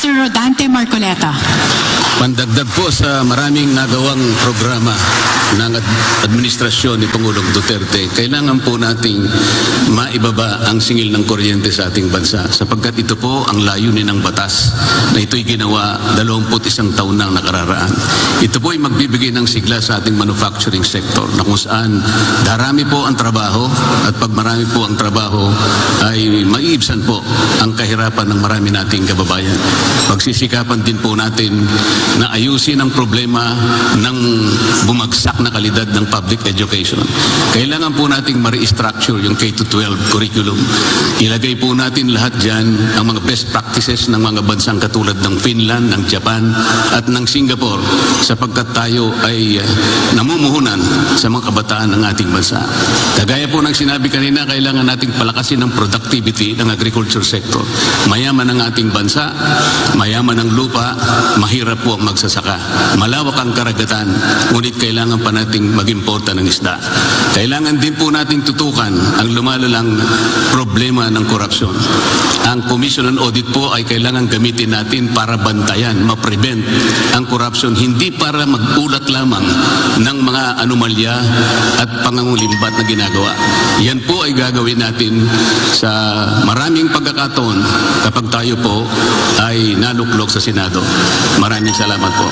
Senator Rodante Marcoleta. Pandagdag po sa maraming nagawang programa ng administrasyon ni Pangulong Duterte, kailangan po nating maibaba ang singil ng kuryente sa ating bansa sapagkat ito po ang layunin ng batas na ito'y ginawa 21 taon nang nakararaan. Ito po ay magbibigay ng sigla sa ating manufacturing sector na kung saan darami po ang trabaho at pag marami po ang trabaho ay maiibsan po ang kahirapan ng marami nating kababayan. Pagsisikapan din po natin na ayusin ang problema ng bumagsak na kalidad ng public education. Kailangan po nating ma-restructure yung K-12 curriculum. Ilagay po natin lahat dyan ang mga best practices ng mga bansang katulad ng Finland, ng Japan at ng Singapore sapagkat tayo ay namumuhunan sa mga kabataan ng ating bansa. Kagaya po ng sinabi kanina, kailangan nating palakasin ang productivity ng agriculture sector. Mayaman ang ating bansa, mayaman ang lupa, mahirap po ang magsasaka. Malawak ang karagatan, ngunit kailangan pa nating mag-importa ng isda. Kailangan din po nating tutukan ang lumalalang problema ng korupsyon. Ang Commission on Audit po ay kailangan gamitin natin para bantayan, ma-prevent ang korupsyon, hindi para mag-ulat lamang ng mga anomalya at pangangulimbat na ginagawa. Yan po ay gagawin natin sa maraming pagkakataon kapag tayo po ay naluklok sa Senado. Maraming salamat po.